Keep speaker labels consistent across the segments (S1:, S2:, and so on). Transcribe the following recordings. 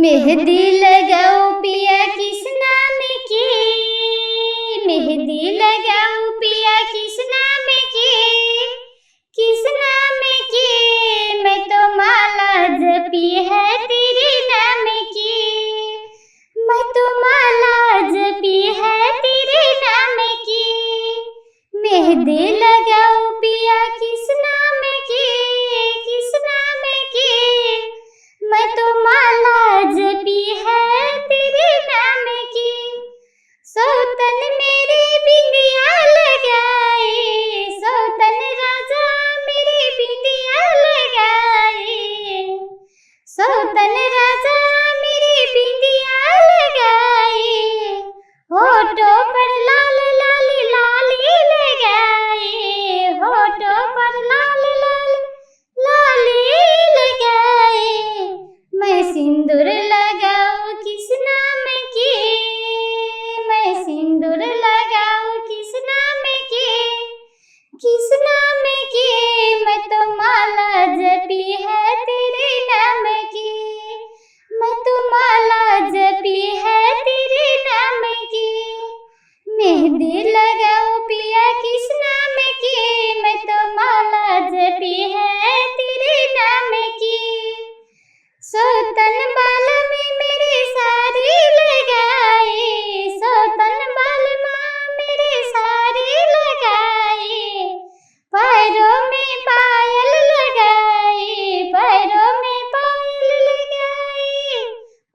S1: मेहंदी लगाओ पिया किस नाम की, मेहंदी लगाओ पिया किस नाम की, किस नाम की। मैं तो माला जपी है तेरे नाम की, मैं तो माला जपी है तेरे नाम की। मेहंदी लगाओ पिया किस नाम की, किस नाम की। मैं तो माला जपी है तेरे नाम की। सौतन मेरे बिंदिया लगाए, सौतन राजा मेरे बिंदिया लगाए, सौतन राजा मेरे बिंदिया लगाए। होठों पर लाल लाल लाली लगाए, होठों पर लाल लाल लाली लगाए। मैं सिंदूर लगाऊं किस नाम की, मैं सिंदूर लगाऊं किस नाम की, किस नाम की। मैं तो माला जपी है तेरे नाम की, मैं तो माला जपी है तेरे नाम की। मेहंदी लगाओ पिया किस नाम की, मैं तो माला जपी है तेरे नाम की। सौतन बाल में मेरे साड़ी लगाए, सौतन बाल में मेरे साड़ी लगाए। पैरों में पायल लगाए, पैरों में पायल लगाए,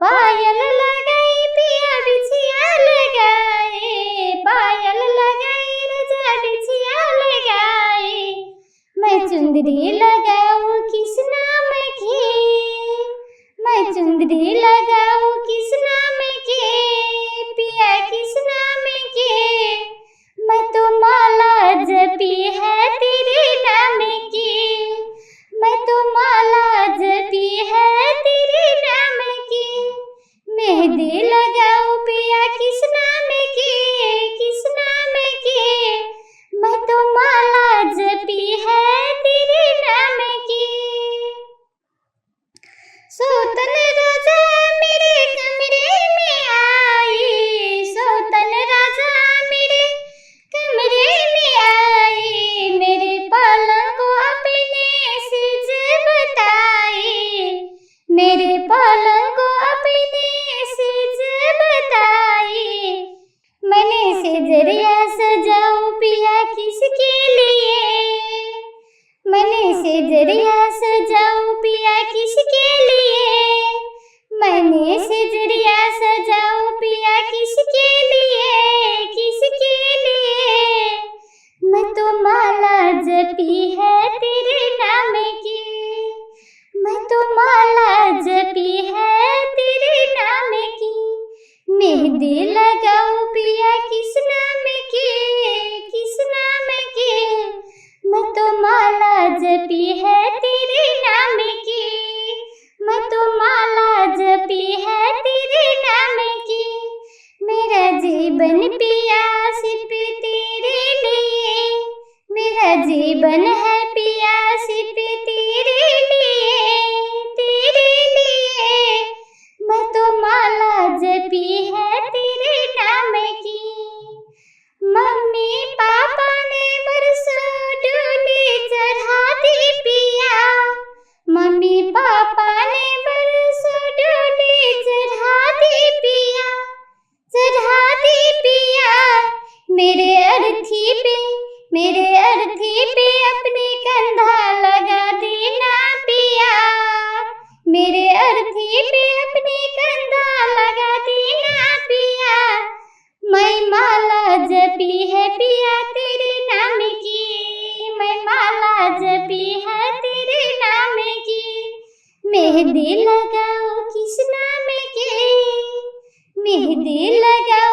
S1: पायल लगाई पिया बिछिया लगाए, पायल लगाई रजा बिछिया लगाए। मैं चुंदरी लगाऊं किस नाम की, मैं चुंदरी लगाऊं किस नाम की, पिया किस नाम की। मैं तो माला जपी है तेरे नाम की, मैं तो माला जपी है तेरे नाम की। मेहंदी लगाऊं पिया किस नाम की, किस नाम की। मैं तो माला जपी है तेरे नाम की। सौतन राजा मेरे कमरे में आई, सौतन राजा मेरे कमरे में आई। मेरे पलंग को अपने सेज बताई, मेरे पलंग को अपने सेज बताई। मैंने सेजरिया सजाऊं पिया किसके लिए, मैंने सेजरिया सजाऊं पिया किसके लिए, मैंने सेजरिया सजाऊं पिया किसके लिए, किसके लिए। मैं तो माला जपी है तेरे नाम की, मैं तो माला जपी है तेरे नाम की। मेहंदी लगाऊं पिया किस नाम की, किस नाम की। मैं तो माला जपी है तेरे नाम की, मैं तो माला जपी है तेरे नाम की। मेरा जीवन पिया सिर्फ तेरे लिए, मेरा जीवन है पिया सिर्फ तेरे लिए, तेरे लिए। मैं तो माला जपी है तेरे नाम की। मम्मी पापा ने बरसों डोली चढ़ा दी पिया, मम्मी पापा ने बरसों डोली चढ़ा दी पिया, चढ़ा दी पिया। मेरे अर्थी पे, मेरे अर्थी पे अपने कंधा लगा देना पिया, मेरे अर्थी पे अपने कंधा लगा देना पिया। मैं माला जपी है पिया तेरे नाम की, मैं माला जपी है तेरे नाम की। मेहंदी लगाओ किस नाम की, मेहंदी लगाओ